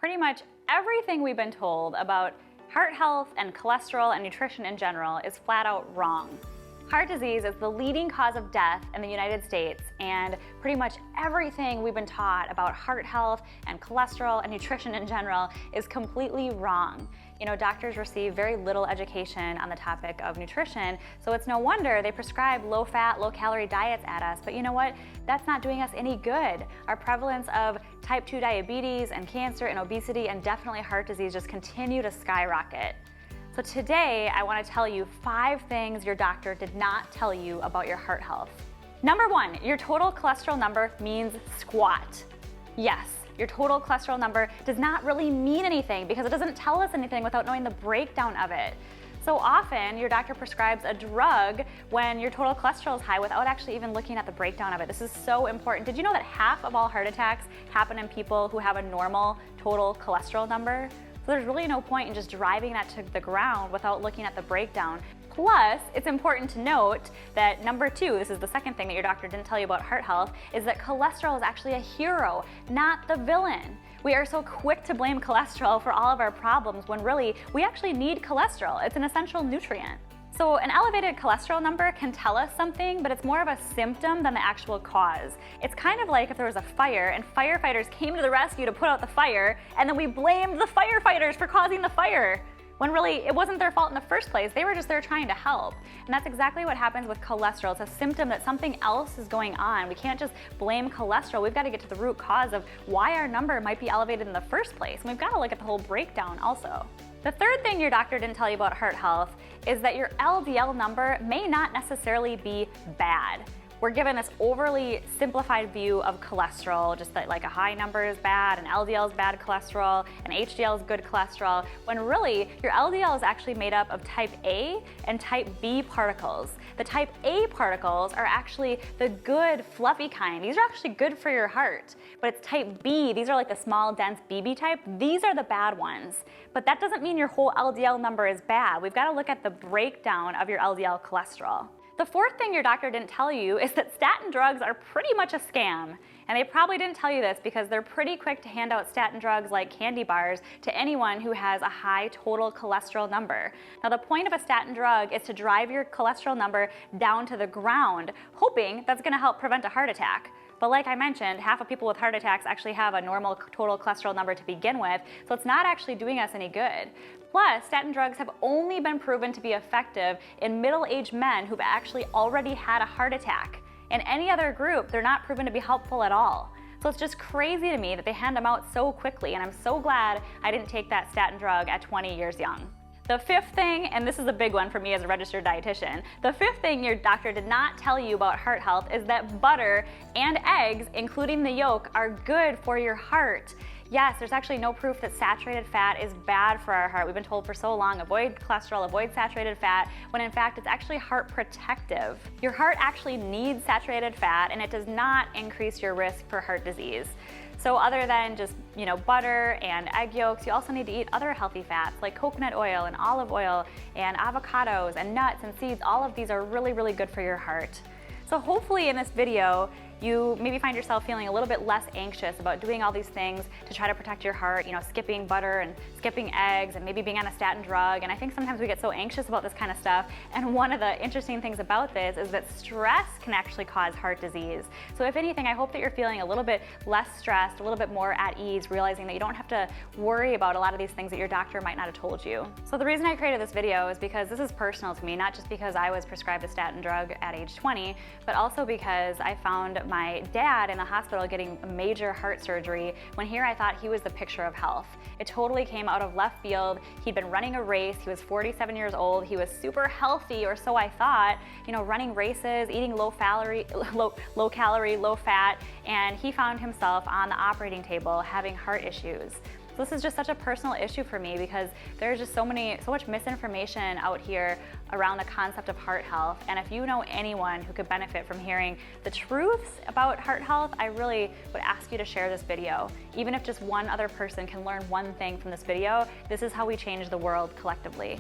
Pretty much everything we've been told about heart health and cholesterol and nutrition in general is flat out wrong. Heart disease is the leading cause of death in the United States, and pretty much everything we've been taught about heart health and cholesterol and nutrition in general is completely wrong. You know, doctors receive very little education on the topic of nutrition, so it's no wonder they prescribe low-fat, low-calorie diets at us. But you know what? That's not doing us any good. Our prevalence of type 2 diabetes and cancer and obesity and definitely heart disease just continue to skyrocket. So today, I want to tell you 5 things your doctor did not tell you about your heart health. Number 1, your total cholesterol number means squat. Yes, your total cholesterol number does not really mean anything because it doesn't tell us anything without knowing the breakdown of it. So often, your doctor prescribes a drug when your total cholesterol is high without actually even looking at the breakdown of it. This is so important. Did you know that half of all heart attacks happen in people who have a normal total cholesterol number? So there's really no point in just driving that to the ground without looking at the breakdown. Plus, it's important to note that number 2, this is the second thing that your doctor didn't tell you about heart health, is that cholesterol is actually a hero, not the villain. We are so quick to blame cholesterol for all of our problems when really we actually need cholesterol. It's an essential nutrient. So an elevated cholesterol number can tell us something, but it's more of a symptom than the actual cause. It's kind of like if there was a fire and firefighters came to the rescue to put out the fire, and then we blamed the firefighters for causing the fire, when really it wasn't their fault in the first place. They were just there trying to help. And that's exactly what happens with cholesterol. It's a symptom that something else is going on. We can't just blame cholesterol. We've got to get to the root cause of why our number might be elevated in the first place. And we've got to look at the whole breakdown also. The third thing your doctor didn't tell you about heart health is that your LDL number may not necessarily be bad. We're given this overly simplified view of cholesterol, just that like a high number is bad, and LDL is bad cholesterol, and HDL is good cholesterol, when really your LDL is actually made up of type A and type B particles. The type A particles are actually the good, fluffy kind. These are actually good for your heart. But it's type B, these are like the small, dense BB type. These are the bad ones. But that doesn't mean your whole LDL number is bad. We've got to look at the breakdown of your LDL cholesterol. The fourth thing your doctor didn't tell you is that statin drugs are pretty much a scam. And they probably didn't tell you this because they're pretty quick to hand out statin drugs like candy bars to anyone who has a high total cholesterol number. Now the point of a statin drug is to drive your cholesterol number down to the ground, hoping that's going to help prevent a heart attack. But like I mentioned, half of people with heart attacks actually have a normal total cholesterol number to begin with, so it's not actually doing us any good. Plus, statin drugs have only been proven to be effective in middle-aged men who've actually already had a heart attack. In any other group, they're not proven to be helpful at all. So it's just crazy to me that they hand them out so quickly, and I'm so glad I didn't take that statin drug at 20 years young. The fifth thing, and this is a big one for me as a registered dietitian, the fifth thing your doctor did not tell you about heart health is that butter and eggs, including the yolk, are good for your heart. Yes, there's actually no proof that saturated fat is bad for our heart. We've been told for so long, avoid cholesterol, avoid saturated fat, when in fact it's actually heart protective. Your heart actually needs saturated fat, and it does not increase your risk for heart disease. So other than just, butter and egg yolks, you also need to eat other healthy fats like coconut oil and olive oil and avocados and nuts and seeds. All of these are really, really good for your heart. So hopefully in this video, you maybe find yourself feeling a little bit less anxious about doing all these things to try to protect your heart, skipping butter and skipping eggs and maybe being on a statin drug. And I think sometimes we get so anxious about this kind of stuff. And one of the interesting things about this is that stress can actually cause heart disease. So if anything, I hope that you're feeling a little bit less stressed, a little bit more at ease, realizing that you don't have to worry about a lot of these things that your doctor might not have told you. So the reason I created this video is because this is personal to me, not just because I was prescribed a statin drug at age 20, but also because I found my dad in the hospital getting major heart surgery when here I thought he was the picture of health. It totally came out of left field. He'd been running a race. He was 47 years old. He was super healthy, or so I thought, running races, eating low calorie, low fat, and he found himself on the operating table having heart issues. So this is just such a personal issue for me because there's just so much misinformation out here around the concept of heart health. And if you know anyone who could benefit from hearing the truths about heart health, I really would ask you to share this video. Even if just one other person can learn one thing from this video, this is how we change the world collectively.